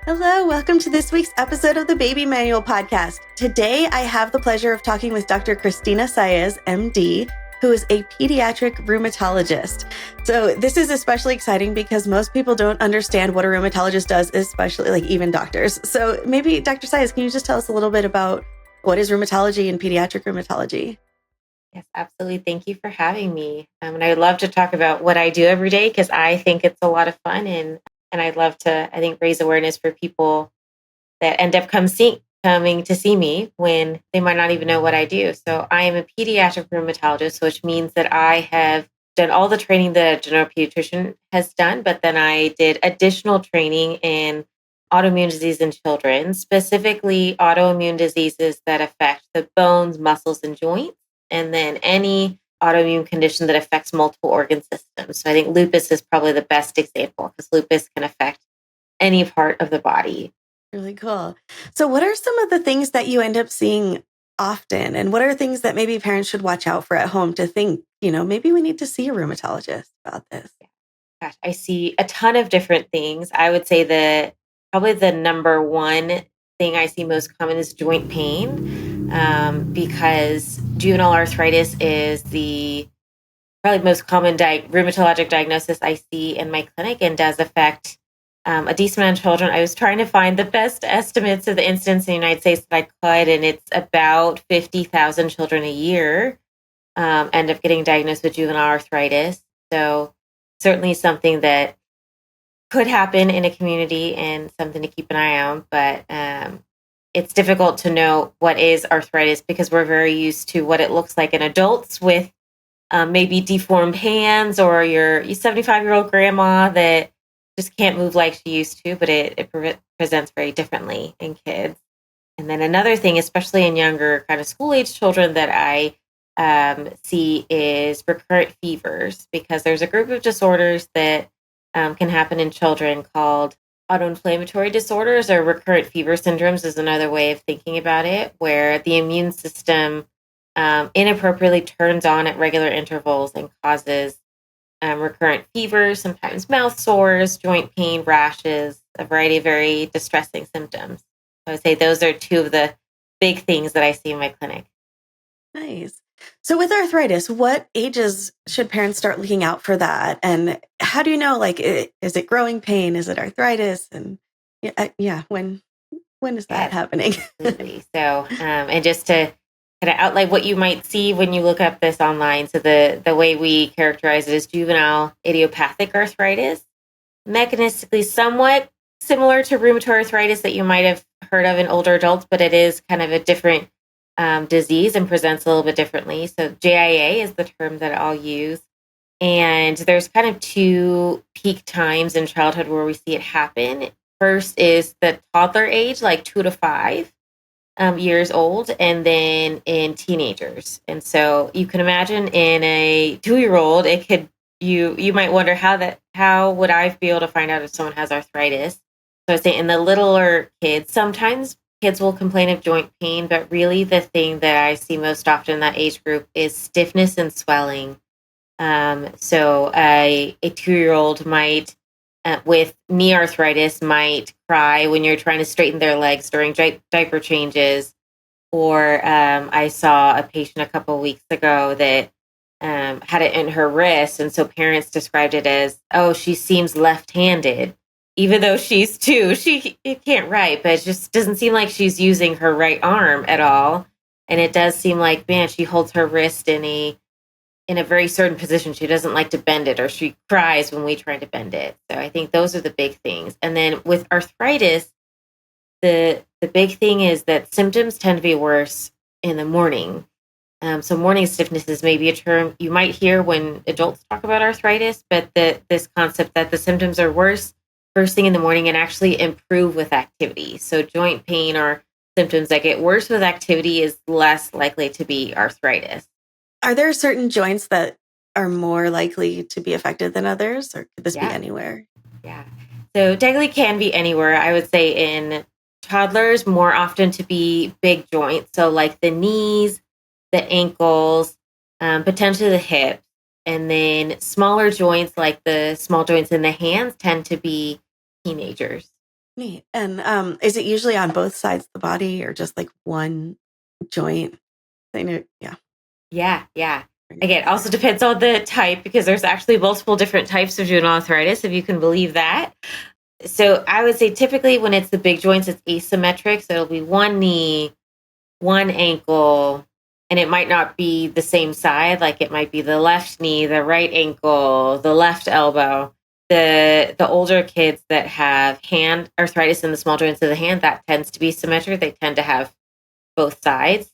Hello, welcome to this week's episode of the Baby Manual Podcast. Today, I have the pleasure of talking with Dr. Cristina Saez, MD, who is a pediatric rheumatologist. So this is especially exciting because most people don't understand what a rheumatologist does, especially like even doctors. So maybe Dr. Saez, can you just tell us a little bit about what is rheumatology and pediatric rheumatology? Yes, absolutely. Thank you for having me. And I'd love to talk about what I do every day because I think it's a lot of fun and I'd love to, I think, raise awareness for people that end up coming to see me when they might not even know what I do. So I am a pediatric rheumatologist, which means that I have done all the training that a general pediatrician has done, but then I did additional training in autoimmune disease in children, specifically autoimmune diseases that affect the bones, muscles, and joints, and then any autoimmune condition that affects multiple organ systems. So I think lupus is probably the best example because lupus can affect any part of the body. Really cool. So what are some of the things that you end up seeing often? And what are things that maybe parents should watch out for at home to think, maybe we need to see a rheumatologist about this? Gosh, I see a ton of different things. I would say that probably the number one thing I see most common is joint pain, because juvenile arthritis is the probably most common rheumatologic diagnosis I see in my clinic and does affect a decent amount of children. I was trying to find the best estimates of the incidence in the United States that I could, and it's about 50,000 children a year end up getting diagnosed with juvenile arthritis. So certainly something that could happen in a community and something to keep an eye on. But it's difficult to know what is arthritis because we're very used to what it looks like in adults with maybe deformed hands or your 75-year-old grandma that just can't move like she used to, but it presents very differently in kids. And then another thing, especially in younger kind of school-age children that I see is recurrent fevers, because there's a group of disorders that can happen in children called autoinflammatory disorders, or recurrent fever syndromes is another way of thinking about it, where the immune system inappropriately turns on at regular intervals and causes recurrent fevers, sometimes mouth sores, joint pain, rashes, a variety of very distressing symptoms. So I would say those are two of the big things that I see in my clinic. Nice. So with arthritis, what ages should parents start looking out for that? And how do you know, is it growing pain? Is it arthritis? And when is that Yes, happening? absolutely. So, and just to kind of outline what you might see when you look up this online. So the way we characterize it is juvenile idiopathic arthritis, mechanistically somewhat similar to rheumatoid arthritis that you might have heard of in older adults, but it is kind of a different disease and presents a little bit differently. So JIA is the term that I'll use. And there's kind of two peak times in childhood where we see it happen. First is the toddler age, like 2 to 5 years old, and then in teenagers. And so you can imagine in a 2-year-old, it could you might wonder how would I be able to find out if someone has arthritis? So I say in the littler kids, sometimes kids will complain of joint pain, but really the thing that I see most often in that age group is stiffness and swelling. So a 2-year-old might, with knee arthritis, might cry when you're trying to straighten their legs during diaper changes. Or I saw a patient a couple of weeks ago that had it in her wrist. And so parents described it as, oh, she seems left-handed. Even though she's 2, she can't write, but it just doesn't seem like she's using her right arm at all. And it does seem like, man, she holds her wrist in a very certain position. She doesn't like to bend it, or she cries when we try to bend it. So I think those are the big things. And then with arthritis, the big thing is that symptoms tend to be worse in the morning. So morning stiffness is maybe a term you might hear when adults talk about arthritis, but this concept that the symptoms are worse first thing in the morning and actually improve with activity. So joint pain or symptoms that get worse with activity is less likely to be arthritis. Are there certain joints that are more likely to be affected than others, or could this be anywhere? Yeah. So technically can be anywhere. I would say in toddlers more often to be big joints. So like the knees, the ankles, potentially the hips. And then smaller joints like the small joints in the hands tend to be teenagers. Neat. And is it usually on both sides of the body or just like one joint? I know, yeah. Yeah. Again, also depends on the type because there's actually multiple different types of juvenile arthritis, if you can believe that. So I would say typically when it's the big joints, it's asymmetric. So it'll be one knee, one ankle, and it might not be the same side. Like it might be the left knee, the right ankle, the left elbow. The older kids that have hand arthritis in the small joints of the hand, that tends to be symmetric. They tend to have both sides,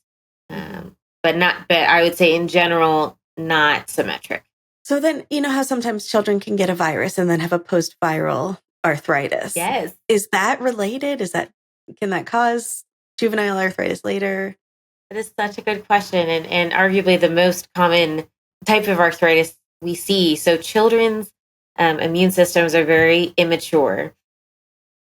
but I would say in general, not symmetric. So then, you know how sometimes children can get a virus and then have a post-viral arthritis. Yes. Is that related? Can that cause juvenile arthritis later? That is such a good question, and arguably the most common type of arthritis we see. So children's immune systems are very immature,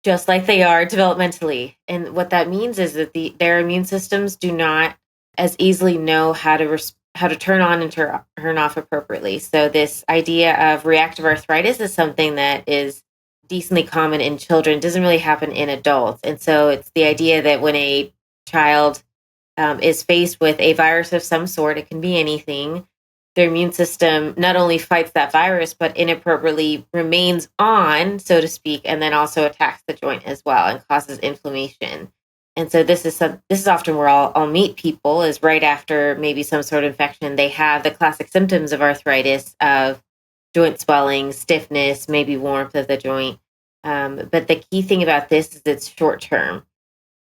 just like they are developmentally. And what that means is that their immune systems do not as easily know how to turn on and turn off appropriately. So this idea of reactive arthritis is something that is decently common in children. It doesn't really happen in adults. And so it's the idea that when a child is faced with a virus of some sort, it can be anything, their immune system not only fights that virus, but inappropriately remains on, so to speak, and then also attacks the joint as well and causes inflammation. And so this is often where I'll meet people is right after maybe some sort of infection. They have the classic symptoms of arthritis of joint swelling, stiffness, maybe warmth of the joint. But the key thing about this is it's short term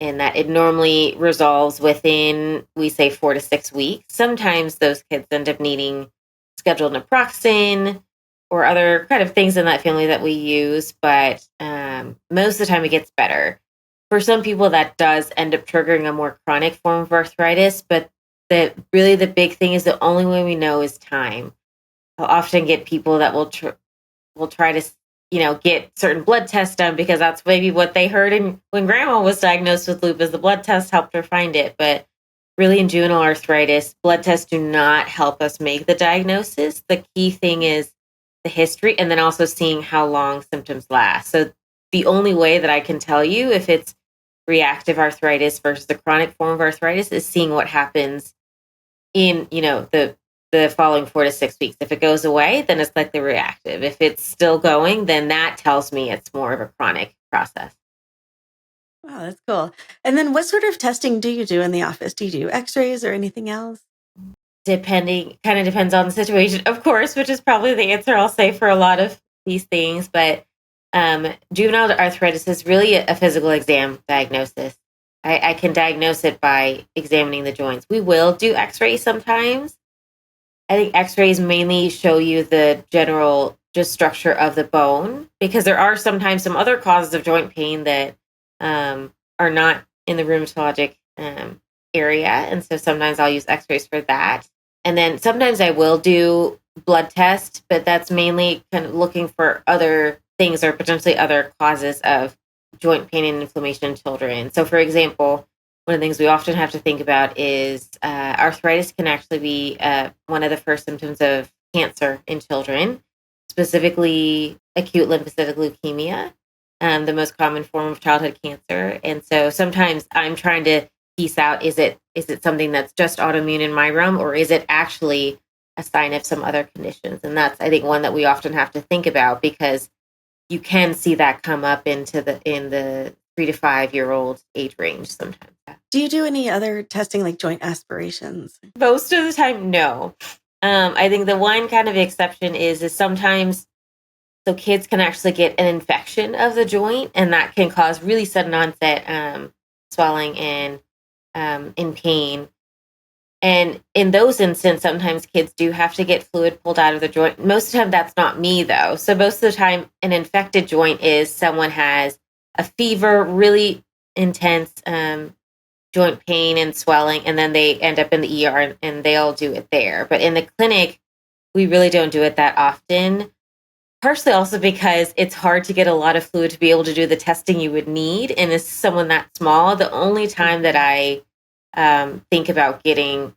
and that it normally resolves within, we say, 4 to 6 weeks. Sometimes those kids end up needing scheduled naproxen or other kind of things in that family that we use, but most of the time it gets better. For some people, that does end up triggering a more chronic form of arthritis, but the big thing is the only way we know is time. I'll often get people that will try to get certain blood tests done because that's maybe what they heard when grandma was diagnosed with lupus. The blood test helped her find it. But really in juvenile arthritis, blood tests do not help us make the diagnosis. The key thing is the history and then also seeing how long symptoms last. So the only way that I can tell you if it's reactive arthritis versus the chronic form of arthritis is seeing what happens in, the following 4 to 6 weeks. If it goes away, then it's likely reactive. If it's still going, then that tells me it's more of a chronic process. Wow, that's cool. And then what sort of testing do you do in the office? Do you do x-rays or anything else? Kind of depends on the situation, of course, which is probably the answer I'll say for a lot of these things. But juvenile arthritis is really a physical exam diagnosis. I can diagnose it by examining the joints. We will do x-rays sometimes. I think x-rays mainly show you the general just structure of the bone because there are sometimes some other causes of joint pain that are not in the rheumatologic area. And so sometimes I'll use x-rays for that. And then sometimes I will do blood tests, but that's mainly kind of looking for other things or potentially other causes of joint pain and inflammation in children. So for example, one of the things we often have to think about is arthritis can actually be one of the first symptoms of cancer in children, specifically acute lymphocytic leukemia, the most common form of childhood cancer. And so sometimes I'm trying to piece out, is it something that's just autoimmune in my realm, or is it actually a sign of some other conditions? And that's, I think, one that we often have to think about because you can see that come up in the 3 to 5 year old age range sometimes. Do you do any other testing like joint aspirations? Most of the time, no. I think the one kind of exception is sometimes, so kids can actually get an infection of the joint, and that can cause really sudden onset swelling and in pain. And in those instances, sometimes kids do have to get fluid pulled out of the joint. Most of the time, that's not me, though. So most of the time, an infected joint is someone has a fever, really intense joint pain and swelling, and then they end up in the ER and they'll do it there. But in the clinic, we really don't do it that often. Partially also because it's hard to get a lot of fluid to be able to do the testing you would need. And as someone that small, the only time that I think about getting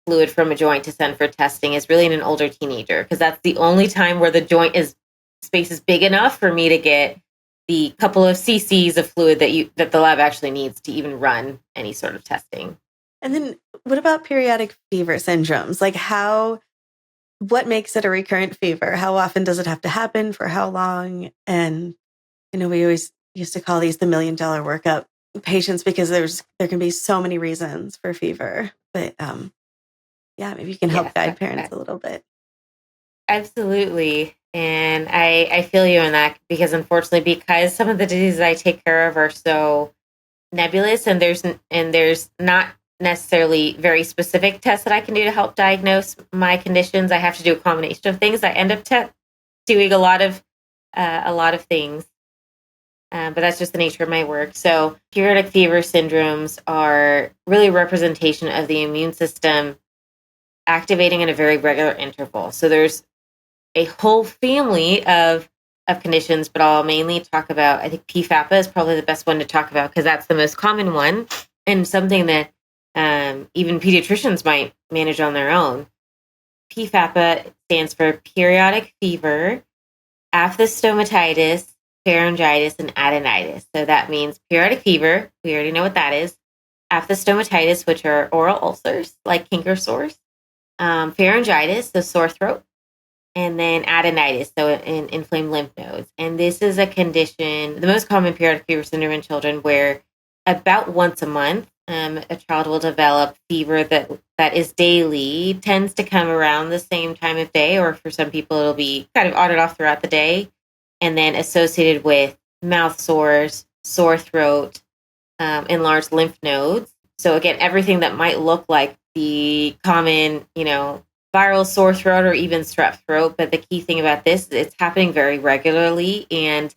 fluid from a joint to send for testing is really in an older teenager, because that's the only time where the joint space is big enough for me to get the couple of cc's of fluid that the lab actually needs to even run any sort of testing. And then what about periodic fever syndromes? Like what makes it a recurrent fever? How often does it have to happen? For how long? And, we always used to call these the $1 million workup patients because there can be so many reasons for fever. But maybe you can help Yes, guide parents a little bit. Absolutely. And I feel you in that because unfortunately, because some of the diseases I take care of are so nebulous and there's not necessarily very specific tests that I can do to help diagnose my conditions. I have to do a combination of things. I end up doing a lot of things. But that's just the nature of my work. So periodic fever syndromes are really a representation of the immune system activating in a very regular interval. So there's a whole family of conditions, but I'll mainly talk about, I think PFAPA is probably the best one to talk about because that's the most common one and something that even pediatricians might manage on their own. PFAPA stands for periodic fever, aphthostomatitis, pharyngitis, and adenitis. So that means periodic fever, we already know what that is. Aphthostomatitis, which are oral ulcers like canker sores. Pharyngitis, the sore throat. And then adenitis, so inflamed lymph nodes. And this is a condition, the most common periodic fever syndrome in children, where about once a month, a child will develop fever that is daily, tends to come around the same time of day, or for some people, it'll be kind of on and off throughout the day, and then associated with mouth sores, sore throat, enlarged lymph nodes. So again, everything that might look like the common, viral sore throat or even strep throat. But the key thing about this is it's happening very regularly, and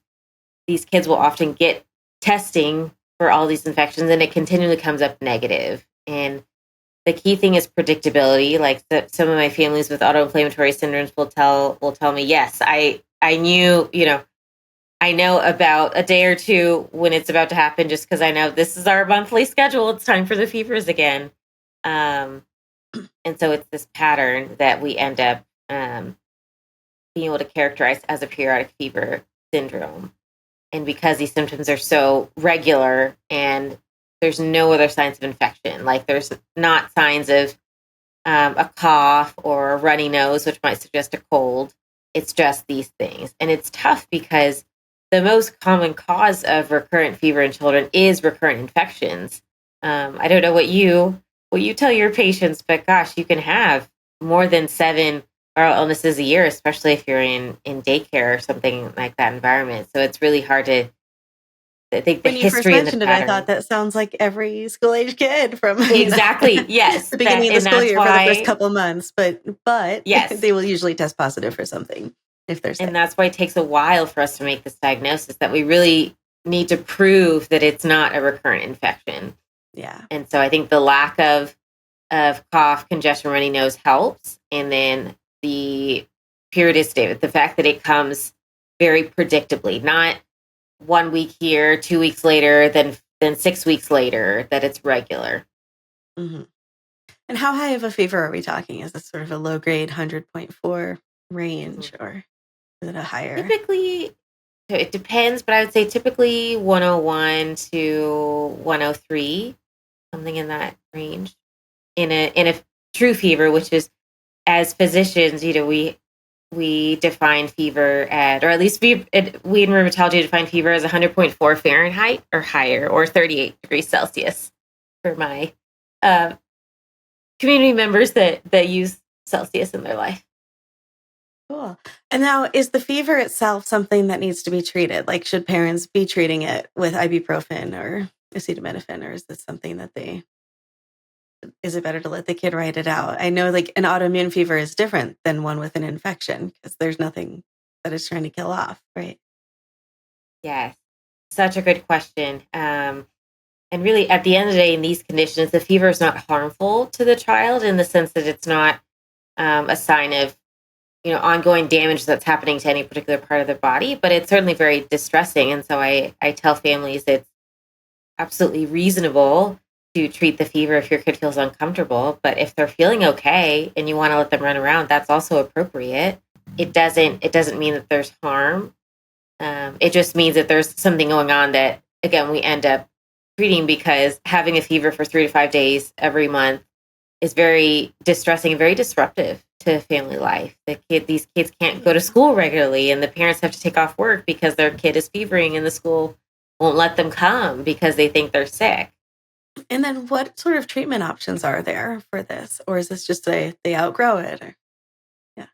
these kids will often get testing for all these infections, and it continually comes up negative. And the key thing is predictability. Like some of my families with autoinflammatory syndromes will tell me, yes, I knew, I know about a day or two when it's about to happen, just because I know this is our monthly schedule. It's time for the fevers again. And so it's this pattern that we end up being able to characterize as a periodic fever syndrome. And because these symptoms are so regular and there's no other signs of infection, like there's not signs of a cough or a runny nose, which might suggest a cold. It's just these things. And it's tough because the most common cause of recurrent fever in children is recurrent infections. I don't know what you tell your patients, but gosh, you can have more than 7 viral illnesses a year, especially if you're in daycare or something like that environment. So it's really hard to think the when you first history and the mentioned it, pattern. I thought that sounds like every school age kid from Exactly. Yes. the beginning of the school year for the first couple months. But yes, they will usually test positive for something if they're sick. And that's why it takes a while for us to make this diagnosis, that we really need to prove that it's not a recurrent infection. Yeah. And so I think the lack of cough, congestion, runny nose helps. And then the periodicity, the fact that it comes very predictably, not 1 week here, 2 weeks later, then 6 weeks later, that it's regular. Mm-hmm. And how high of a fever are we talking? Is this sort of a low grade 100.4 range, or is it a higher? Typically, it depends, but I would say typically 101 to 103, something in that range. In a true fever, which is, as physicians, we define fever at, or at least we in rheumatology define fever as 100.4 Fahrenheit or higher, or 38 degrees Celsius for my community members that use Celsius in their life. Cool. And now, is the fever itself something that needs to be treated? Like, should parents be treating it with ibuprofen or acetaminophen, or is this something that is it better to let the kid write it out? I know like an autoimmune fever is different than one with an infection because there's nothing that it's trying to kill off, right? Yes, such a good question. And really, at the end of the day, in these conditions, the fever is not harmful to the child in the sense that it's not a sign of ongoing damage that's happening to any particular part of their body, but it's certainly very distressing. And so I tell families it's absolutely reasonable to treat the fever if your kid feels uncomfortable. But if they're feeling okay and you want to let them run around, that's also appropriate. It doesn't mean that there's harm It just means that there's something going on that, again, we end up treating, because having a fever for 3 to 5 days every month is very distressing and very disruptive to family life. These kids can't go to school regularly, and the parents have to take off work because their kid is fevering, and the school won't let them come because they think they're sick. And then what sort of treatment options are there for this? Or is this just they outgrow it? Or, yeah.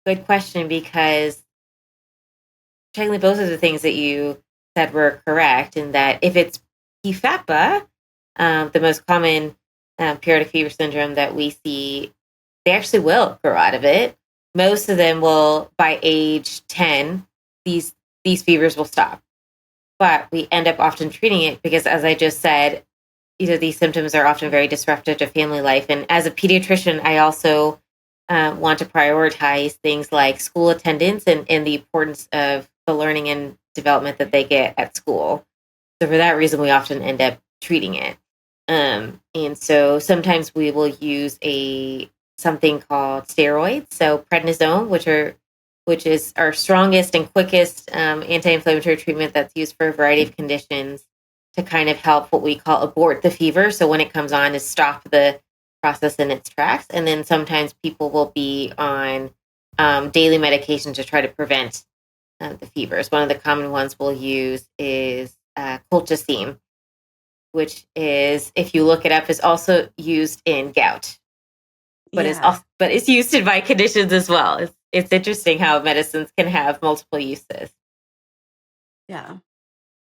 Good question, because technically both of the things that you said were correct, in that if it's PFAPA, the most common periodic fever syndrome that we see, they actually will grow out of it. Most of them will, by age 10, these fevers will stop. But we end up often treating it because, as I just said, these symptoms are often very disruptive to family life. And as a pediatrician, I also want to prioritize things like school attendance and the importance of the learning and development that they get at school. So for that reason, we often end up treating it. And so sometimes we will use something called steroids, so prednisone, which is our strongest and quickest anti-inflammatory treatment that's used for a variety of conditions to kind of help what we call abort the fever. So when it comes on, to stop the process in its tracks. And then sometimes people will be on daily medication to try to prevent the fevers. One of the common ones we'll use is colchicine, which is, if you look it up, is also used in gout, but it's used in my conditions as well. It's interesting how medicines can have multiple uses. Yeah.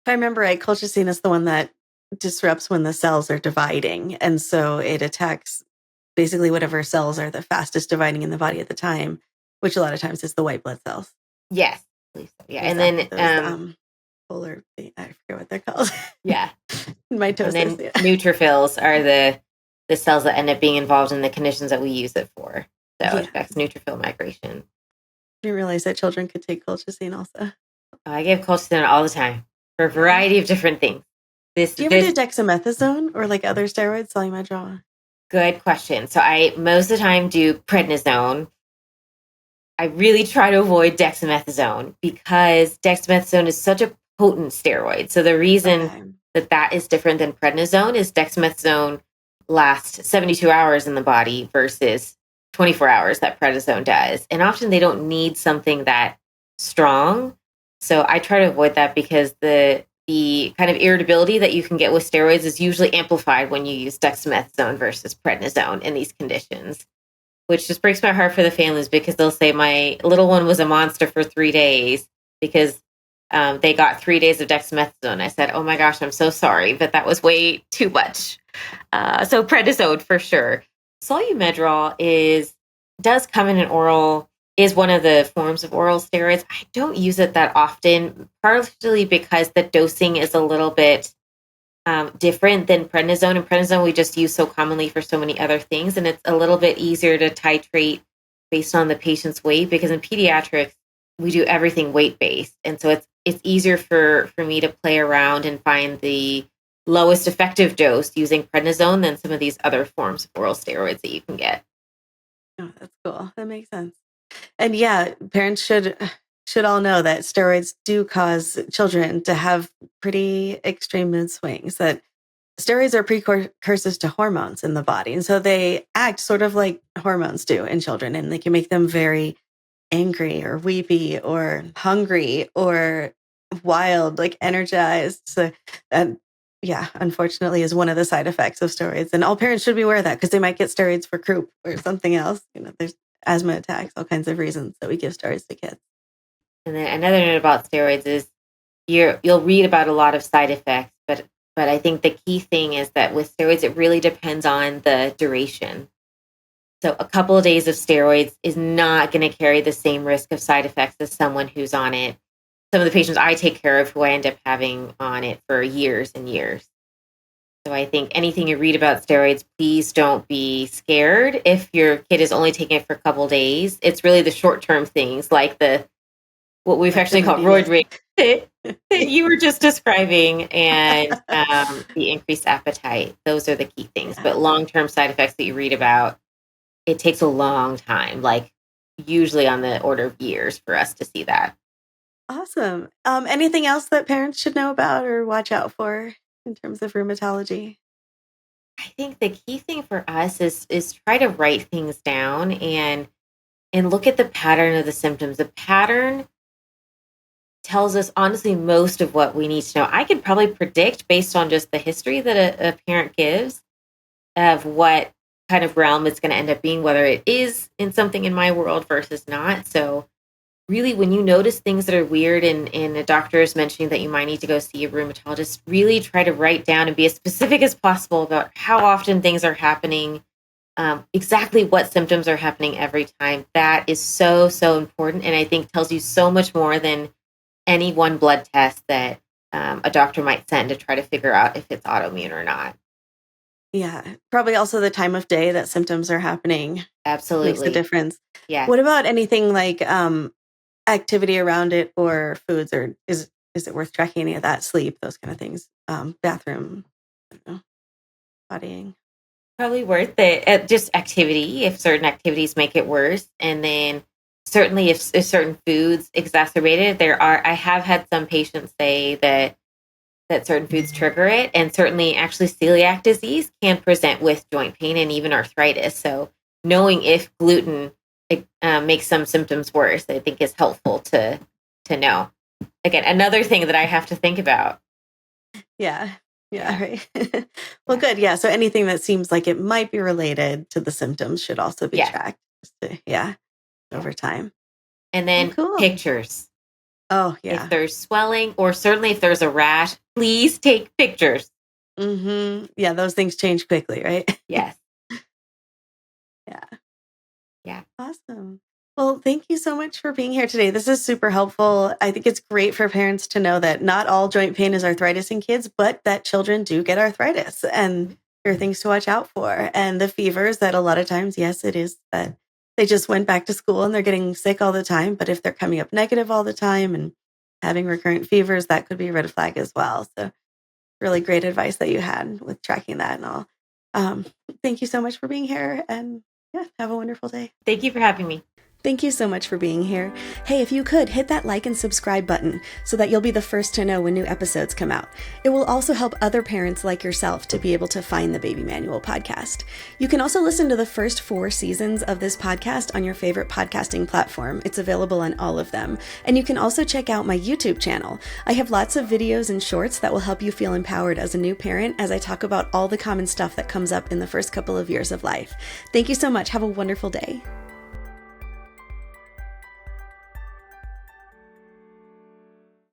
If I remember right, colchicine is the one that disrupts when the cells are dividing. And so it attacks basically whatever cells are the fastest dividing in the body at the time, which a lot of times is the white blood cells. Yes. I believe so. Yeah. And then those, polar, I forget what they're called. Yeah. Mitosis. And then neutrophils are the cells that end up being involved in the conditions that we use it for. So it affects neutrophil migration. I didn't realize that children could take colchicine also. I give colchicine all the time for a variety of different things. Do you ever do dexamethasone or like other steroids, Solumadrol? Good question. So I most of the time do prednisone. I really try to avoid dexamethasone because dexamethasone is such a potent steroid. So the reason that is different than prednisone is dexamethasone lasts 72 hours in the body versus 24 hours that prednisone does. And often they don't need something that strong. So I try to avoid that because the kind of irritability that you can get with steroids is usually amplified when you use dexamethasone versus prednisone in these conditions, which just breaks my heart for the families, because they'll say my little one was a monster for 3 days because they got 3 days of dexamethasone. I said, oh my gosh, I'm so sorry, but that was way too much. So prednisone for sure. Solumadrol does come in an oral, is one of the forms of oral steroids. I don't use it that often, partially because the dosing is a little bit different than prednisone. And prednisone we just use so commonly for so many other things. And it's a little bit easier to titrate based on the patient's weight, because in pediatrics, we do everything weight-based. And so it's easier for me to play around and find the lowest effective dose using prednisone than some of these other forms of oral steroids that you can get. Oh, that's cool. That makes sense. And yeah, parents should all know that steroids do cause children to have pretty extreme mood swings, that steroids are precursors to hormones in the body. And so they act sort of like hormones do in children, and they can make them very angry or weepy or hungry or wild, like energized. So that, unfortunately is one of the side effects of steroids. And all parents should be aware of that, because they might get steroids for croup or something else. There's asthma attacks, all kinds of reasons that we give steroids to kids. And then another note about steroids is you'll read about a lot of side effects, but I think the key thing is that with steroids, it really depends on the duration. So a couple of days of steroids is not going to carry the same risk of side effects as someone who's on it. Some of the patients I take care of who I end up having on it for years and years. So I think anything you read about steroids, please don't be scared if your kid is only taking it for a couple of days. It's really the short-term things like what we've actually called roid rage that you were just describing, and the increased appetite. Those are the key things. But long-term side effects that you read about, it takes a long time, like usually on the order of years for us to see that. Awesome. Anything else that parents should know about or watch out for in terms of rheumatology? I think the key thing for us is try to write things down and look at the pattern of the symptoms. The pattern tells us honestly most of what we need to know. I could probably predict based on just the history that a parent gives of what kind of realm it's going to end up being, whether it is in something in my world versus not. So really, when you notice things that are weird and a doctor is mentioning that you might need to go see a rheumatologist, really try to write down and be as specific as possible about how often things are happening, exactly what symptoms are happening every time. That is so, so important. And I think tells you so much more than any one blood test that a doctor might send to try to figure out if it's autoimmune or not. Yeah, probably also the time of day that symptoms are happening makes a Absolutely. difference. Yeah. What about anything like activity around it or foods, or is it worth tracking any of that? Sleep, those kind of things. Bathroom, I don't know, bodying. Probably worth it. Just activity, if certain activities make it worse. And then certainly if certain foods exacerbate it, I have had some patients say that certain foods trigger it. And certainly actually celiac disease can present with joint pain and even arthritis. So knowing if gluten makes some symptoms worse, I think is helpful to know. Again, another thing that I have to think about. Yeah. Yeah, Yeah. right. Well, Yeah. good. Yeah. So anything that seems like it might be related to the symptoms should also be Yes. tracked. Yeah, Yeah. over time. And Well, then cool. pictures. Oh, If yeah. there's swelling or certainly if there's a rash, please take pictures. Yeah, those things change quickly, right? Yes. Yeah. Yeah. Awesome. Well, thank you so much for being here today. This is super helpful. I think it's great for parents to know that not all joint pain is arthritis in kids, but that children do get arthritis and there are things to watch out for. And the fevers that a lot of times, yes, it is that they just went back to school and they're getting sick all the time. But if they're coming up negative all the time and having recurrent fevers, that could be a red flag as well. So really great advice that you had with tracking that and all. Um, Thank you so much for being here and yeah, have a wonderful day. Thank you for having me. Thank you so much for being here. Hey, if you could, hit that like and subscribe button so that you'll be the first to know when new episodes come out. It will also help other parents like yourself to be able to find the Baby Manual podcast. You can also listen to the first 4 seasons of this podcast on your favorite podcasting platform. It's available on all of them. And you can also check out my YouTube channel. I have lots of videos and shorts that will help you feel empowered as a new parent as I talk about all the common stuff that comes up in the first couple of years of life. Thank you so much. Have a wonderful day.